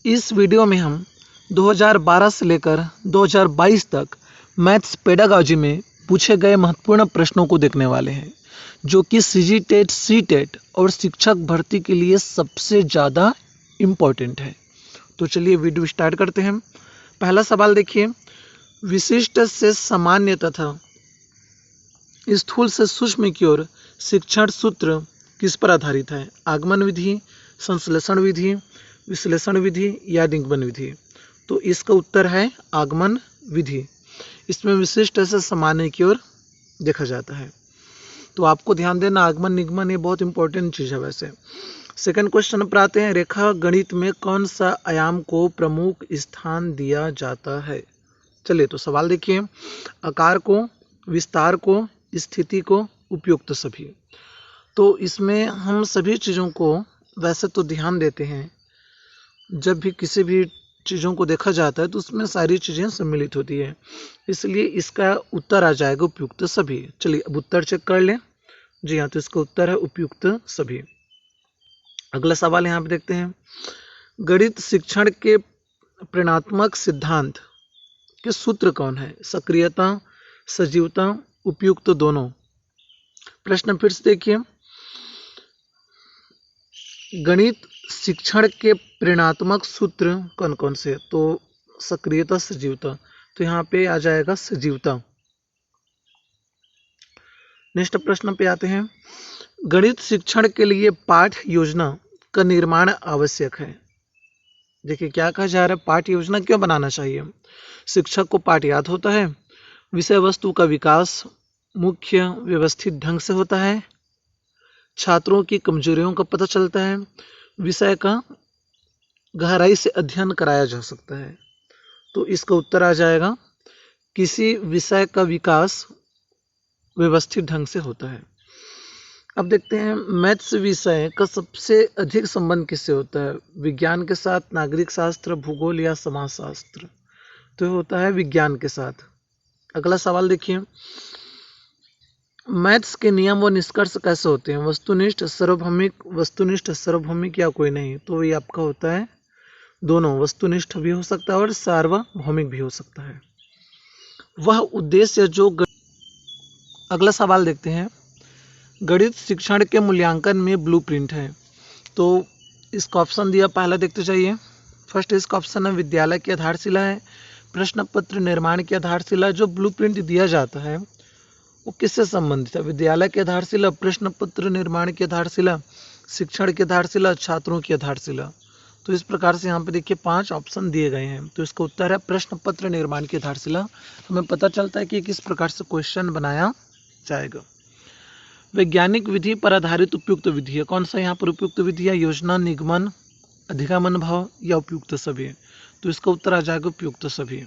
इस वीडियो में हम 2012 से लेकर 2022 तक मैथ्स पेडागॉजी में पूछे गए महत्वपूर्ण प्रश्नों को देखने वाले हैं, जो कि सीजीटेट, सीटेट और शिक्षक भर्ती के लिए सबसे ज़्यादा इम्पोर्टेंट है। तो चलिए वीडियो स्टार्ट करते हैं। पहला सवाल देखिए, विशिष्ट से सामान्य तथा स्थूल से सूक्ष्म की ओर शिक्षण सूत्र किस पर आधारित है? आगमन विधि, संश्लेषण विधि, विश्लेषण विधि या निगमन विधि? तो इसका उत्तर है आगमन विधि। इसमें विशिष्ट से सामान्य की ओर देखा जाता है। तो आपको ध्यान देना, आगमन निगमन ये बहुत इंपॉर्टेंट चीज़ है। वैसे सेकंड क्वेश्चन पर आते हैं, रेखा गणित में कौन सा आयाम को प्रमुख स्थान दिया जाता है? चलिए तो सवाल देखिए, आकार को, विस्तार को, स्थिति को, उपयुक्त सभी। तो इसमें हम सभी चीज़ों को वैसे तो ध्यान देते हैं, जब भी किसी भी चीज़ों को देखा जाता है तो उसमें सारी चीज़ें सम्मिलित होती है, इसलिए इसका उत्तर आ जाएगा उपयुक्त सभी। चलिए अब उत्तर चेक कर लें। जी हाँ, तो इसका उत्तर है उपयुक्त सभी। अगला सवाल यहाँ पे देखते हैं, गणित शिक्षण के प्रेरणात्मक सिद्धांत के सूत्र कौन है? सक्रियता, सजीवता, उपयुक्त दोनों? प्रश्न फिर से देखिए, गणित शिक्षण के प्रेरणात्मक सूत्र कौन कौन से? तो सक्रियता, सजीवता, तो यहाँ पे आ जाएगा सजीवता। नेक्स्ट प्रश्न पे आते हैं, गणित शिक्षण के लिए पाठ योजना का निर्माण आवश्यक है। देखिए क्या कहा जा रहा है, पाठ योजना क्यों बनाना चाहिए? शिक्षक को पाठ याद होता है, विषय वस्तु का विकास मुख्य व्यवस्थित ढंग से होता है, छात्रों की कमजोरियों का पता चलता है, विषय का गहराई से अध्ययन कराया जा सकता है। तो इसका उत्तर आ जाएगा किसी विषय का विकास व्यवस्थित ढंग से होता है। अब देखते हैं, मैथ्स विषय का सबसे अधिक संबंध किससे होता है? विज्ञान के साथ, नागरिक शास्त्र, भूगोल या समाजशास्त्र? तो होता है विज्ञान के साथ। अगला सवाल देखिए, मैथ्स के नियम व निष्कर्ष कैसे होते हैं? वस्तुनिष्ठ, सार्वभौमिक, वस्तुनिष्ठ, सार्वभौमिक या कोई नहीं? तो ये आपका होता है दोनों, वस्तुनिष्ठ भी हो सकता है और सार्वभौमिक भी हो सकता है। वह उद्देश्य जो अगला सवाल देखते हैं, गणित शिक्षण के मूल्यांकन में ब्लूप्रिंट है। तो इसका ऑप्शन दिया, पहला देखते जाइए। फर्स्ट इसका ऑप्शन है विद्यालय की आधारशिला है, प्रश्न पत्र निर्माण की आधारशिला। जो ब्लूप्रिंट दिया जाता है वो किससे संबंधित है? विद्यालय की आधारशिला, प्रश्न पत्र निर्माण की आधारशिला, शिक्षण की आधारशिला, छात्रों की आधारशिला। तो इस प्रकार से यहाँ पे देखिए 5 ऑप्शन दिए गए हैं। तो इसका उत्तर है प्रश्न पत्र निर्माण की आधारशिला। हमें पता चलता है कि किस प्रकार से क्वेश्चन बनाया जाएगा। वैज्ञानिक विधि पर आधारित उपयुक्त विधि है, कौन सा यहाँ पर उपयुक्त विधि है? योजना, निगमन, अधिगमन भाव या उपयुक्त सभी? तो इसका उत्तर आ जाएगा उपयुक्त सभी।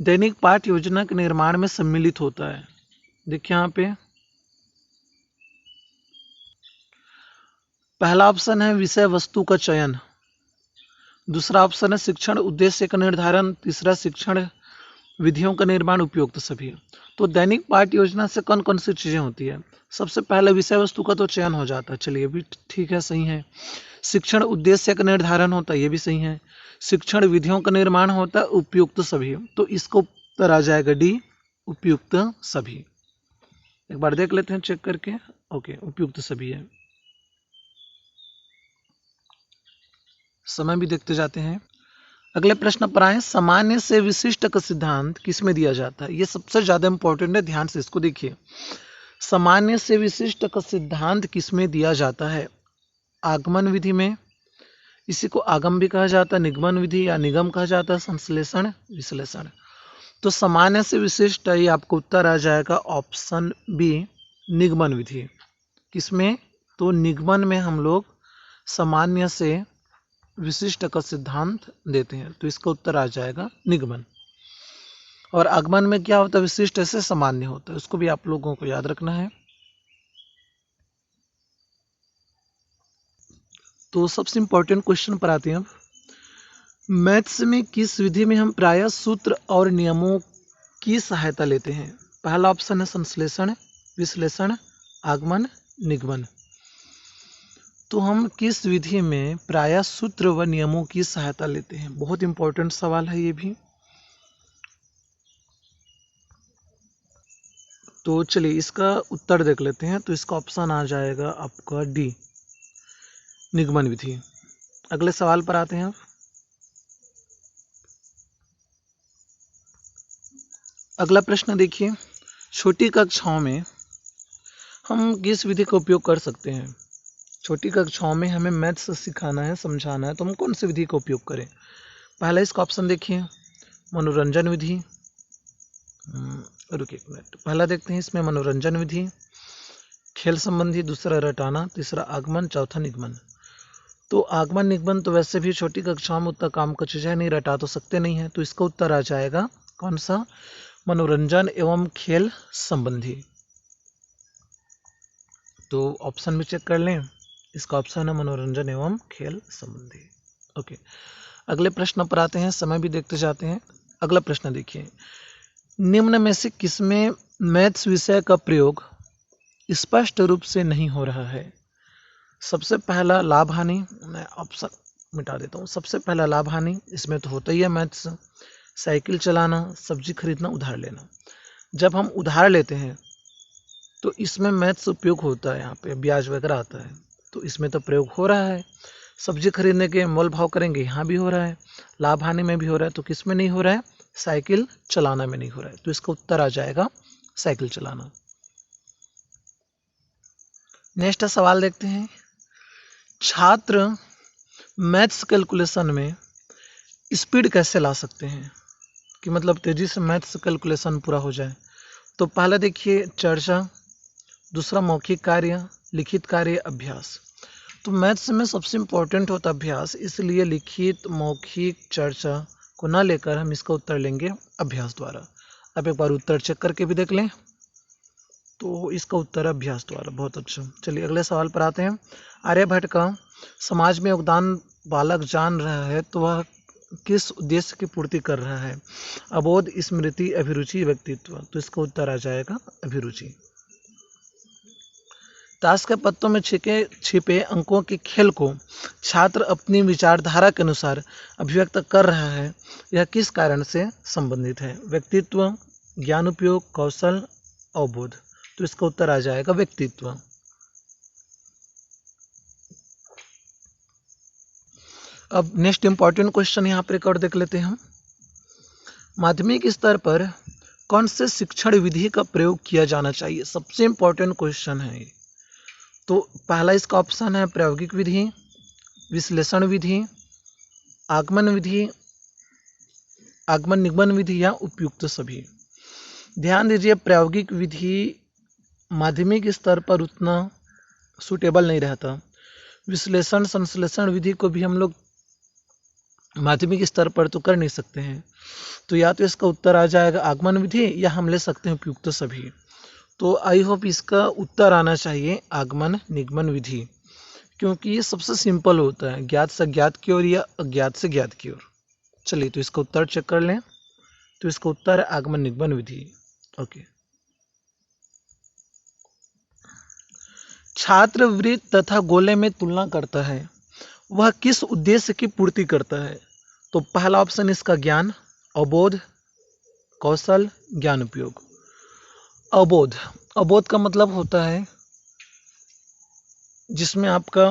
दैनिक पाठ योजना के निर्माण में सम्मिलित होता है। देखिए यहाँ पे पहला ऑप्शन है विषय वस्तु का चयन, दूसरा ऑप्शन है शिक्षण उद्देश्य का निर्धारण, तीसरा शिक्षण विधियों का निर्माण, उपयुक्त सभी। तो दैनिक पाठ योजना से कौन कौन सी चीजें होती है? सबसे पहले विषय वस्तु का तो चयन हो जाता है, चलिए भी ठीक है, सही है। शिक्षण उद्देश्य का निर्धारण होता है, ये भी सही है। शिक्षण विधियों का निर्माण होता है, उपयुक्त सभी। तो इसको उत्तर आ जाएगा डी, उपयुक्त सभी। एक बार देख लेते हैं चेक करके। ओके, उपयुक्त सभी है। समय भी देखते जाते हैं। अगले प्रश्न पर आए, सामान्य से विशिष्ट का सिद्धांत किसमें दिया जाता है? ये सबसे ज्यादा इंपॉर्टेंट है, ध्यान से इसको देखिए। सामान्य से विशिष्ट का सिद्धांत किसमें दिया जाता है? आगमन विधि में, इसी को आगम भी कहा जाता है, निगमन विधि या निगम कहा जाता है, संश्लेषण, विश्लेषण। तो सामान्य से विशिष्ट, ये आपको उत्तर आ जाएगा ऑप्शन बी, निगमन विधि। किसमें? तो निगमन में हम लोग सामान्य से विशिष्ट का सिद्धांत देते हैं, तो इसका उत्तर आ जाएगा निगमन। और आगमन में क्या होता है? विशिष्ट से सामान्य होता है, उसको भी आप लोगों को याद रखना है। तो सबसे इंपॉर्टेंट क्वेश्चन पर आते हैं अब। मैथ्स में किस विधि में हम प्रायः सूत्र और नियमों की सहायता लेते हैं? पहला ऑप्शन है संश्लेषण, विश्लेषण, आगमन, निगमन। तो हम किस विधि में प्रायः सूत्र व नियमों की सहायता लेते हैं? बहुत इंपॉर्टेंट सवाल है ये भी। तो चलिए इसका उत्तर देख लेते हैं। तो इसका ऑप्शन आ जाएगा आपका डी, निगमन विधि। अगले सवाल पर आते हैं आप। अगला प्रश्न देखिए, छोटी कक्षाओं में हम किस विधि का उपयोग कर सकते हैं? छोटी कक्षाओं में हमें मैथ्स सिखाना है, समझाना है, तो हम कौन सी विधि का उपयोग करें? पहला इसका ऑप्शन देखिए, मनोरंजन विधि। रुकिए एक मिनट, पहला देखते हैं इसमें मनोरंजन विधि, खेल संबंधी, दूसरा रटाना, तीसरा आगमन, चौथा निगमन। तो आगमन निगमन तो वैसे भी छोटी कक्षाओं में उतना काम का चीज है नहीं, रटा तो सकते नहीं है, तो इसका उत्तर आ जाएगा कौन सा? मनोरंजन एवं खेल संबंधी। तो ऑप्शन भी चेक कर लें, इसका ऑप्शन है मनोरंजन एवं खेल संबंधी। ओके, अगले प्रश्न पर आते हैं, समय भी देखते जाते हैं। अगला प्रश्न देखिए, निम्न में से किसमें मैथ्स विषय का प्रयोग स्पष्ट रूप से नहीं हो रहा है? सबसे पहला लाभ हानि, मैं ऑप्शन मिटा देता हूँ। सबसे पहला लाभ हानि, इसमें तो होता ही है मैथ्स। साइकिल चलाना, सब्जी खरीदना, उधार लेना। जब हम उधार लेते हैं तो इसमें मैथ्स उपयोग होता है, यहाँ पे ब्याज वगैरह आता है, तो इसमें तो प्रयोग हो रहा है। सब्जी खरीदने के मोल भाव करेंगे, यहाँ भी हो रहा है। लाभ हानि में भी हो रहा है, तो किस में नहीं हो रहा है? साइकिल चलाना में नहीं हो रहा है। तो इसका उत्तर आ जाएगा साइकिल चलाना। नेक्स्ट सवाल देखते हैं, छात्र मैथ्स कैलकुलेशन में स्पीड कैसे ला सकते हैं कि मतलब तेजी से मैथ्स कैलकुलेशन पूरा हो जाए? तो पहला देखिए चर्चा, दूसरा मौखिक कार्य, लिखित कार्य, अभ्यास। तो मैथ्स में सबसे इम्पोर्टेंट होता है अभ्यास, इसलिए लिखित, मौखिक, चर्चा को ना लेकर हम इसका उत्तर लेंगे अभ्यास द्वारा। अब एक बार उत्तर चेक करके भी देख लें, तो इसका उत्तर है अभ्यास द्वारा। बहुत अच्छा, चलिए अगले सवाल पर आते हैं। आर्यभट्ट का समाज में योगदान बालक जान रहा है तो वह किस उद्देश्य की पूर्ति कर रहा है? अबोध, स्मृति, अभिरुचि, व्यक्तित्व। तो इसका उत्तर आ जाएगा अभिरुचि। ताश के पत्तों में छिपे अंकों के खेल को छात्र अपनी विचारधारा के अनुसार अभिव्यक्त कर रहा है, यह किस कारण से संबंधित है? व्यक्तित्व, ज्ञान उपयोग, कौशल, अवबोध। तो इसका उत्तर आ जाएगा व्यक्तित्व। अब नेक्स्ट इंपॉर्टेंट क्वेश्चन यहाँ पर एक और देख लेते हैं हम। माध्यमिक स्तर पर कौन से शिक्षण विधि का प्रयोग किया जाना चाहिए? सबसे इंपॉर्टेंट क्वेश्चन है ये। तो पहला इसका ऑप्शन है प्रायोगिक विधि, विश्लेषण विधि, आगमन विधि, आगमन निगमन विधि या उपयुक्त सभी। ध्यान दीजिए, प्रायोगिक विधि माध्यमिक स्तर पर उतना सूटेबल नहीं रहता। विश्लेषण संश्लेषण विधि को भी हम लोग माध्यमिक स्तर पर तो कर नहीं सकते हैं, तो या तो इसका उत्तर आ जाएगा आगमन विधि या हम ले सकते हैं उपयुक्त सभी। तो आई होप इसका उत्तर आना चाहिए आगमन निगमन विधि, क्योंकि ये सबसे सिंपल होता है, ज्ञात से अज्ञात की ओर या अज्ञात से ज्ञात की ओर। चलिए तो इसका उत्तर चेक कर लें, तो इसका उत्तर है आगमन निगमन विधि। ओके, छात्र वृत्त तथा गोले में तुलना करता है, वह किस उद्देश्य की पूर्ति करता है? तो पहला ऑप्शन इसका ज्ञान, अवबोध, कौशल, ज्ञान उपयोग। अवबोध, अवबोध का मतलब होता है जिसमें आपका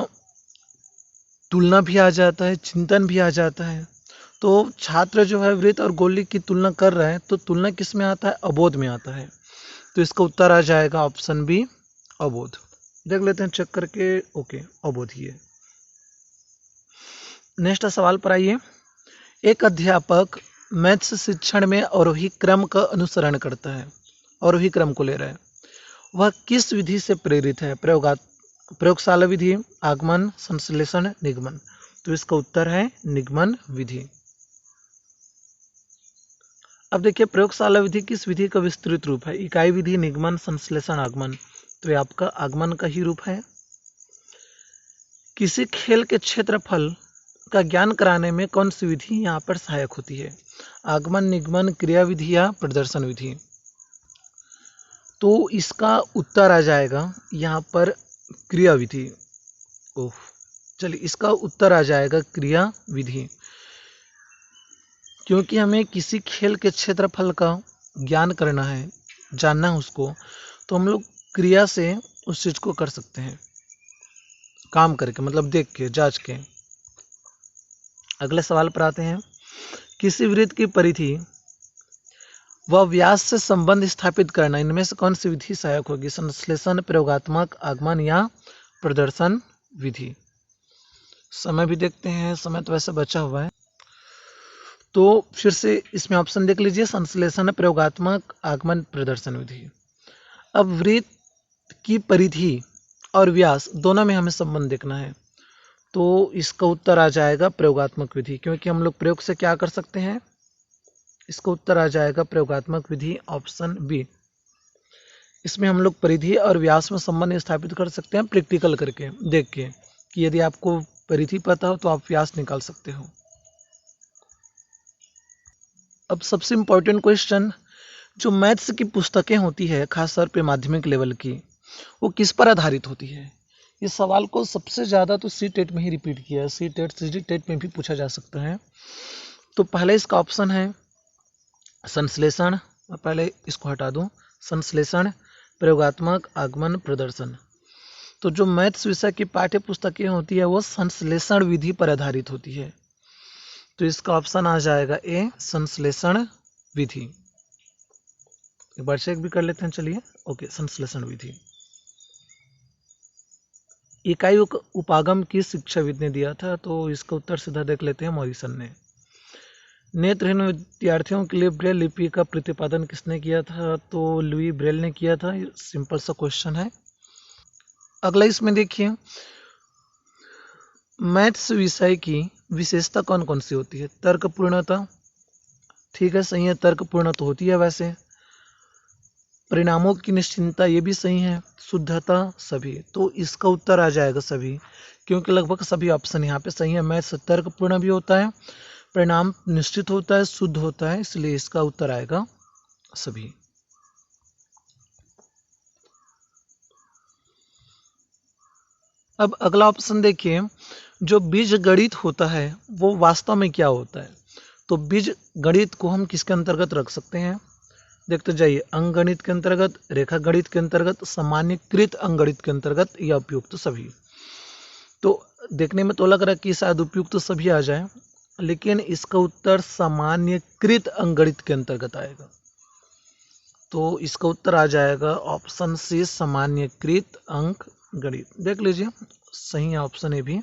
तुलना भी आ जाता है, चिंतन भी आ जाता है। तो छात्र जो है वृत्त और गोली की तुलना कर रहा है, तो तुलना किस में आता है? अवबोध में आता है। तो इसका उत्तर आ जाएगा ऑप्शन बी, अवबोध। देख लेते हैं चेक करके। ओके, अवबोध ही है। नेक्स्ट सवाल पर आइए। एक अध्यापक मैथ्स शिक्षण में आरोही क्रम का अनुसरण करता है, आरोही क्रम को ले रहा है, वह किस विधि से प्रेरित है? प्रयोगशाला विधि, आगमन, संश्लेषण, निगमन। तो इसका उत्तर है निगमन विधि। अब देखिए, प्रयोगशाला विधि किस विधि का विस्तृत रूप है? इकाई विधि, निगमन, संश्लेषण, आगमन। तो ये आपका आगमन का ही रूप है। किसी खेल के क्षेत्रफल का ज्ञान कराने में कौन सी विधि यहाँ पर सहायक होती है? आगमन, निगमन, क्रिया विधि या प्रदर्शन विधि। तो इसका उत्तर आ जाएगा यहाँ पर क्रिया विधि। ओह, चलिए इसका उत्तर आ जाएगा क्रिया विधि। क्योंकि हमें किसी खेल के क्षेत्रफल का ज्ञान करना है, जानना है उसको, तो हम लोग क्रिया से उस चीज को कर सकते हैं, काम करके, मतलब देख के, जांच के। अगले सवाल पर आते हैं। किसी वृत्त की परिधि व व्यास से संबंध स्थापित करना, इनमें से कौन सी विधि सहायक होगी? संश्लेषण, प्रयोगात्मक, आगमन या प्रदर्शन विधि? समय भी देखते हैं, समय तो वैसे बचा हुआ है, तो फिर से इसमें ऑप्शन देख लीजिए, संश्लेषण, प्रयोगात्मक, आगमन, प्रदर्शन विधि। अब वृत्त की परिधि और व्यास दोनों में हमें संबंध देखना है, तो इसका उत्तर आ जाएगा प्रयोगात्मक विधि, क्योंकि हम लोग प्रयोग से क्या कर सकते हैं। इसका उत्तर आ जाएगा प्रयोगात्मक विधि, ऑप्शन बी। इसमें हम लोग परिधि और व्यास में संबंध स्थापित कर सकते हैं प्रैक्टिकल करके, देख के, कि यदि आपको परिधि पता हो तो आप व्यास निकाल सकते हो। अब सबसे इम्पोर्टेंट क्वेश्चन, जो मैथ्स की पुस्तकें होती है खासतौर पे माध्यमिक लेवल की, वो किस पर आधारित होती है? इस सवाल को सबसे ज़्यादा तो सी टेट में ही रिपीट किया है, सी टेट, सी जी टेट में भी पूछा जा सकता है। तो पहले इसका ऑप्शन है संश्लेषण, मैं पहले इसको हटा दूं, संश्लेषण, प्रयोगात्मक, आगमन, प्रदर्शन। तो जो मैथ्स विषय की पाठ्य पुस्तकें होती है वो संश्लेषण विधि पर आधारित होती है, तो इसका ऑप्शन आ जाएगा ए, संश्लेषण विधि। एक बार चेक भी कर लेते हैं, चलिए। ओके, संश्लेषण विधि। इकाई उपागम की शिक्षाविद ने दिया था, तो इसका उत्तर सीधा देख लेते हैं, मॉरिसन ने। नेत्रहीन विद्यार्थियों के लिए ब्रेल लिपि का प्रतिपादन किसने किया था? तो लुई ब्रेल ने किया था। सिंपल सा क्वेश्चन है। अगला इसमें देखिए, मैथ्स विषय की विशेषता कौन कौन सी होती है? तर्कपूर्णता, ठीक है, सही है, तर्कपूर्ण तो होती है वैसे। परिणामों की निश्चितता, ये भी सही है। शुद्धता, सभी, तो इसका उत्तर आ जाएगा सभी, क्योंकि लगभग सभी ऑप्शन यहाँ पे सही है। मैथ्स तर्कपूर्ण भी होता है, परिणाम निश्चित होता है, शुद्ध होता है, इसलिए इसका उत्तर आएगा सभी। अब अगला ऑप्शन देखिए, जो बीज गणित होता है वो वास्तव में क्या होता है? तो बीज गणित को हम किसके अंतर्गत रख सकते हैं? देखते जाइए, अंकगणित के अंतर्गत, रेखा गणित के अंतर्गत, सामान्यकृत अंकगणित के अंतर्गत, या उपयुक्त सभी। तो देखने में तो लग रहा है कि शायद उपयुक्त सभी आ जाए, लेकिन इसका उत्तर सामान्यकृत अंकगणित के अंतर्गत आएगा, तो इसका उत्तर आ जाएगा ऑप्शन सी, सामान्यकृत अंक गणित। देख लीजिए, सही है ऑप्शन ए भी।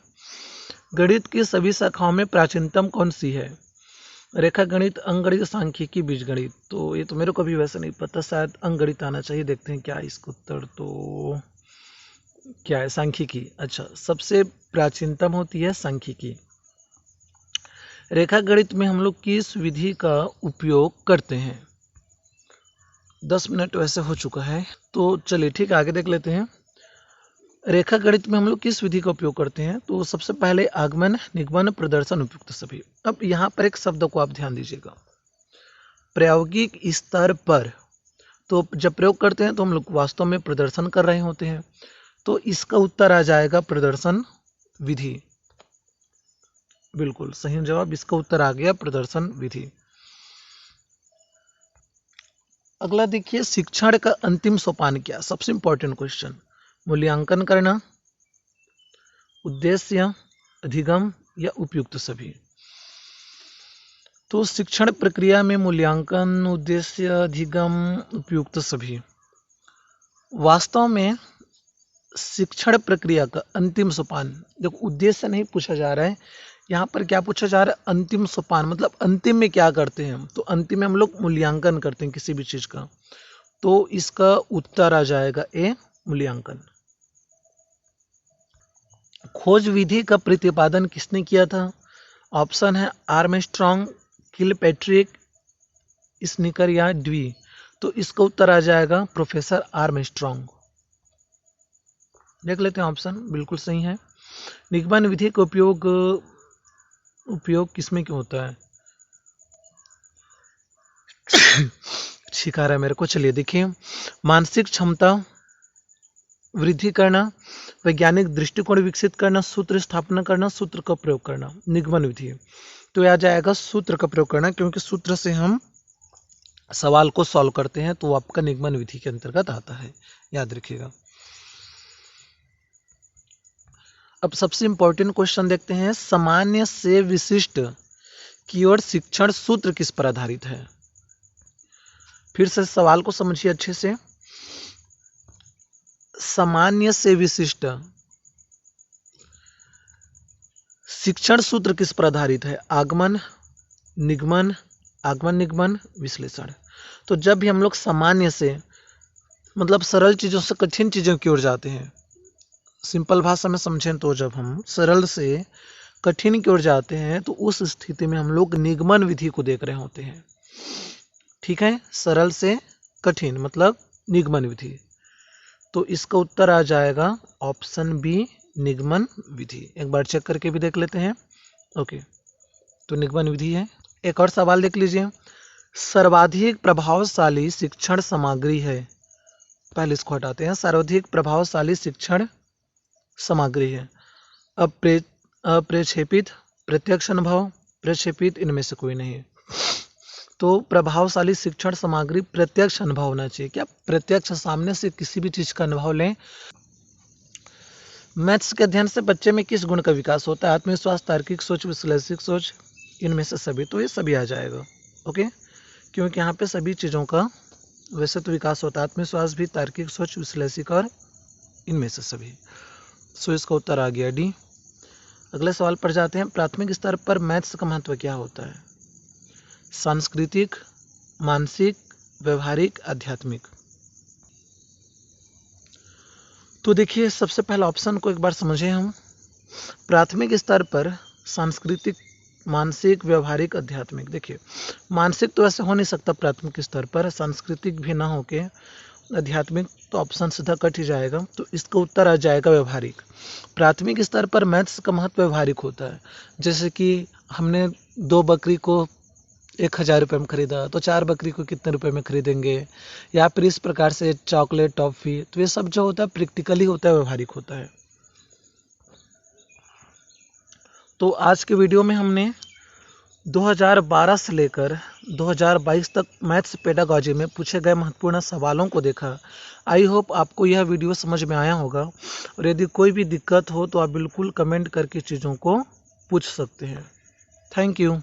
गणित की सभी शाखाओं में प्राचीनतम कौन सी है? रेखा गणित, अंकगणित, सांख्यिकी, बीजगणित। तो ये तो मेरे को भी वैसे नहीं पता, शायद अंकगणित आना चाहिए। देखते हैं क्या है इसका उत्तर, तो क्या है? सांख्यिकी। अच्छा, सबसे प्राचीनतम होती है सांख्यिकी। रेखा गणित में हम लोग किस विधि का उपयोग करते हैं? 10 मिनट वैसे हो चुका है, तो चलिए ठीक है, आगे देख लेते हैं। रेखा गणित में हम लोग किस विधि का उपयोग करते हैं? तो सबसे पहले आगमन, निगमन, प्रदर्शन, उपयुक्त सभी। अब यहाँ पर एक शब्द को आप ध्यान दीजिएगा, प्रायोगिक स्तर पर। तो जब प्रयोग करते हैं तो हम लोग वास्तव में प्रदर्शन कर रहे होते हैं, तो इसका उत्तर आ जाएगा प्रदर्शन विधि। बिल्कुल सही जवाब, इसका उत्तर आ गया प्रदर्शन विधि। अगला देखिए, शिक्षण का अंतिम सोपान क्या? सबसे इंपॉर्टेंट क्वेश्चन। मूल्यांकन करना, उद्देश्य, अधिगम, या उपयुक्त सभी। तो शिक्षण प्रक्रिया में मूल्यांकन, उद्देश्य, अधिगम, उपयुक्त सभी। वास्तव में शिक्षण प्रक्रिया का अंतिम सोपान, देखो उद्देश्य नहीं पूछा जा रहा है यहाँ पर, क्या पूछा जा रहा है? अंतिम सोपान, मतलब अंतिम में क्या करते हैं हम? तो अंतिम में हम लोग मूल्यांकन करते हैं किसी भी चीज का, तो इसका उत्तर आ जाएगा ए, मूल्यांकन। खोज विधि का प्रतिपादन किसने किया था? ऑप्शन है आर्मस्ट्रॉन्ग, किलपैट्रिक, स्निकर, या ड्वी। तो इसका उत्तर आ जाएगा प्रोफेसर आर्मस्ट्रॉन्ग। देख लेते हैं ऑप्शन, बिल्कुल सही है। निगमन विधि का उपयोग किसमें क्यों होता है? छींक आ रहा है मेरे को, चलिए देखिए। मानसिक क्षमता, वृद्धि करना, वैज्ञानिक दृष्टिकोण विकसित करना, सूत्र स्थापना करना, सूत्र का प्रयोग करना, निगमन विधि। तो यह आ जाएगा सूत्र का प्रयोग करना, क्योंकि सूत्र से हम सवाल को सॉल्व करते हैं, तो वो आपका निगमन विधि के अंतर्गत आता है, याद रखिएगा। अब सबसे इंपॉर्टेंट क्वेश्चन देखते हैं, सामान्य से विशिष्ट की ओर शिक्षण सूत्र किस पर आधारित है। फिर से सवाल को समझिए अच्छे से। सामान्य से विशिष्ट शिक्षण सूत्र किस पर आधारित है। आगमन, निगमन, आगमन निगमन, विश्लेषण। तो जब भी हम लोग सामान्य से मतलब सरल चीजों से कठिन चीजों की ओर जाते हैं, सिंपल भाषा में समझें तो जब हम सरल से कठिन की ओर जाते हैं तो उस स्थिति में हम लोग निगमन विधि को देख रहे होते हैं। ठीक है, सरल से कठिन मतलब निगमन विधि। तो इसका उत्तर आ जाएगा ऑप्शन बी, निगमन विधि। एक बार चेक करके भी देख लेते हैं। ओके, तो निगमन विधि है। एक और सवाल देख लीजिए, सर्वाधिक प्रभावशाली शिक्षण सामग्री है। पहले इसको हटाते हैं। सर्वाधिक प्रभावशाली शिक्षण सामग्री है। अब अप्रेक्षेपित, प्रत्यक्ष अनुभव, प्रक्षेपित, इनमें से कोई नहीं है। तो प्रभावशाली शिक्षण सामग्री प्रत्यक्ष अनुभव होना चाहिए। क्या प्रत्यक्ष सामने से किसी भी चीज का अनुभव लें। मैथ्स के अध्ययन से बच्चे में किस गुण का विकास होता है। आत्मविश्वास, तार्किक सोच, विश्लेषिक सोच, इनमें से सभी। तो ये सभी आ जाएगा। ओके, क्योंकि यहाँ पे सभी चीज़ों का वैसे तो विकास होता है, आत्मविश्वास भी, तार्किक सोच, विश्लेषिक और इनमें से सभी। सो इसका उत्तर आ गया डी। अगले सवाल पर जाते हैं, प्राथमिक स्तर पर मैथ्स का महत्व क्या होता है। सांस्कृतिक, मानसिक, व्यवहारिक, आध्यात्मिक। तो देखिए सबसे पहला ऑप्शन को एक बार समझें हम। प्राथमिक स्तर पर सांस्कृतिक, मानसिक, व्यवहारिक, आध्यात्मिक। देखिए मानसिक तो ऐसे हो नहीं सकता प्राथमिक स्तर पर, सांस्कृतिक भी ना होके आध्यात्मिक, तो ऑप्शन सीधा कट ही जाएगा। तो इसका उत्तर आ जाएगा व्यवहारिक। प्राथमिक स्तर पर मैथ्स का महत्व व्यवहारिक होता है। जैसे कि हमने 2 बकरी को 1000 रुपये में खरीदा, तो 4 बकरी को कितने रुपए में खरीदेंगे, या फिर इस प्रकार से चॉकलेट, टॉफी। तो ये सब जो होता है प्रैक्टिकली होता है, व्यवहारिक होता है। तो आज के वीडियो में हमने 2012 से लेकर 2022 तक मैथ्स पेडागॉजी में पूछे गए महत्वपूर्ण सवालों को देखा। आई होप आपको यह वीडियो समझ में आया होगा, और यदि कोई भी दिक्कत हो तो आप बिल्कुल कमेंट करके चीज़ों को पूछ सकते हैं। Thank you.